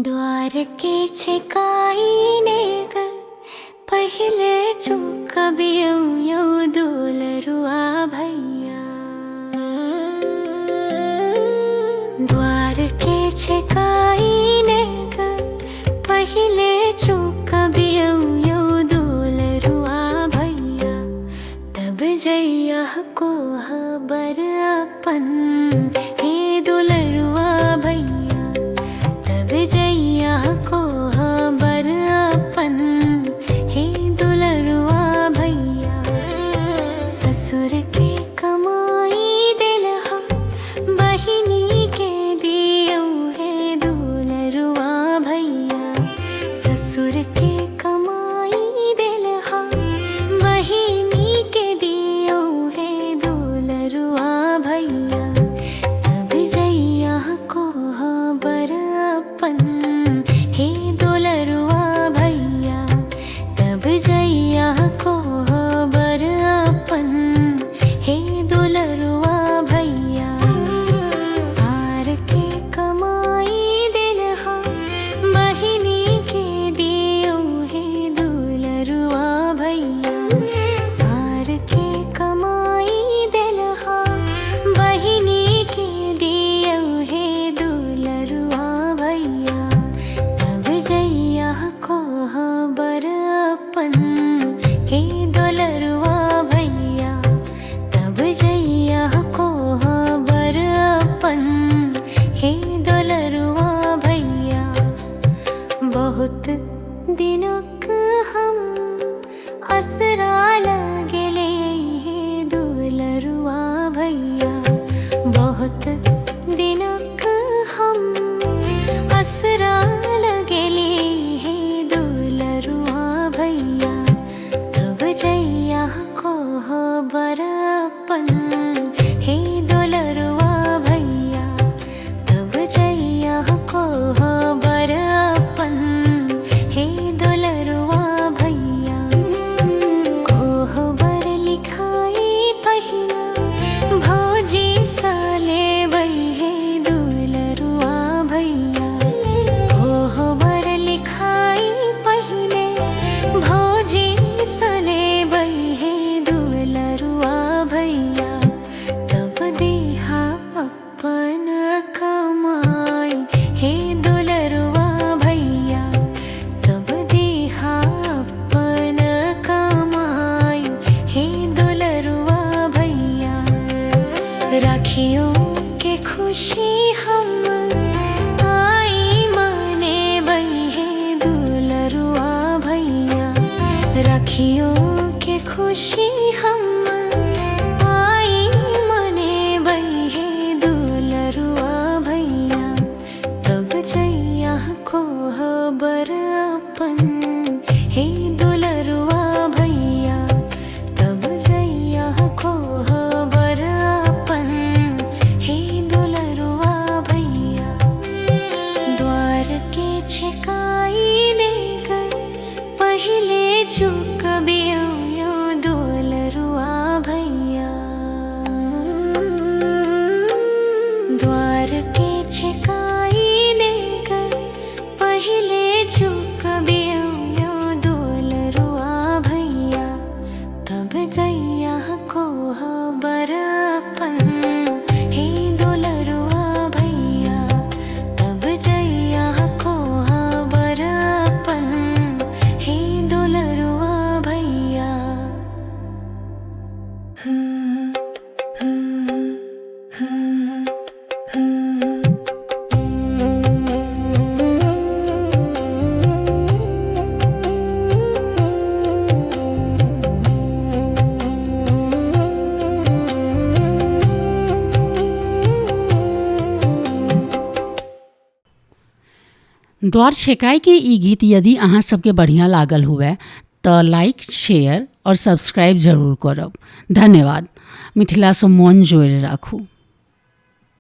द्वार के छेकाईने ग पहिले चुक बियौ यौ दुलरुआ भैया। द्वार के छेकाईने ग पहिले चुक बियौ यौ दुलरुआ भैया। तब जइया को हबर अपन हे दुलरुआ भैया। तब जइया को हबर अपन हे दुलरुआ भैया। ससुर के कमाई दिलहा बहिनी के दियौ हे दुलरुआ भैया। ससुर के कमाई दिलहा बहिनी के दियौ हे दुलरुआ भैया। तब जइया को हबर अपन हे दुलरुआ भैया। तब जइया को हबर अपन हे दुलरुआ भैया। सार के कमाई दिलहा बहिनी के दियौ हे दुलरुआ भैया। सार के कमाई दिलहा बहिनी के दियौ हे दुलरुआ भैया। तब जइया को हबर अपन हे दुलरुआ भैया। तब जइया को हबर अपन हे दुलरुआ भैया। बहुत दिनक हम असरा लगले हे दुलरुआ भैया। बहुत दिनक हम असरा लगले हे दुलरुआ भैया। तब जइया को हबर अपन हे दुलरुआ भैया। तब जइया को हबर अपन हे दुलरुआ भैया। कोहबर लिखाई पहिना भौजी साले बै हे दुलरुआ भैया। कोहबर लिखाई पहिले भौजी साले बै हे दुलरुआ भैया। तब देहा अपन कमाई हे दुलरुआ भैया। तब देहा अपन कमाई हे दुलरुआ भैया। राखियों के खुशी हम आई मने बै हे दुलरुआ भैया। राखियों के खुशी हम आई मने बै हे दुलरुआ भैया। तब जइया को हबर अपन हे दुलरुआ भैया। तब जइया को हबर अपन हे दुलरुआ भैया। द्वार के छेकाईने ग पहिले चुक बियौ यौ दुलरुआ भैया। द्वार के छेकाईने ग पहिले चुक बियौ यौ दुलरुआ भैया। तब जइया को हबर अपन हे दुलरुआ भैया। तब जइया को हबर अपन हे दुलरुआ भैया। द्वार छेकाई के ई गीत यदि अहाँ सबके बढ़िया लागल हुए तो लाइक शेयर और सब्सक्राइब जरूर करब। धन्यवाद। मिथिला से मन जोड़ि राखू।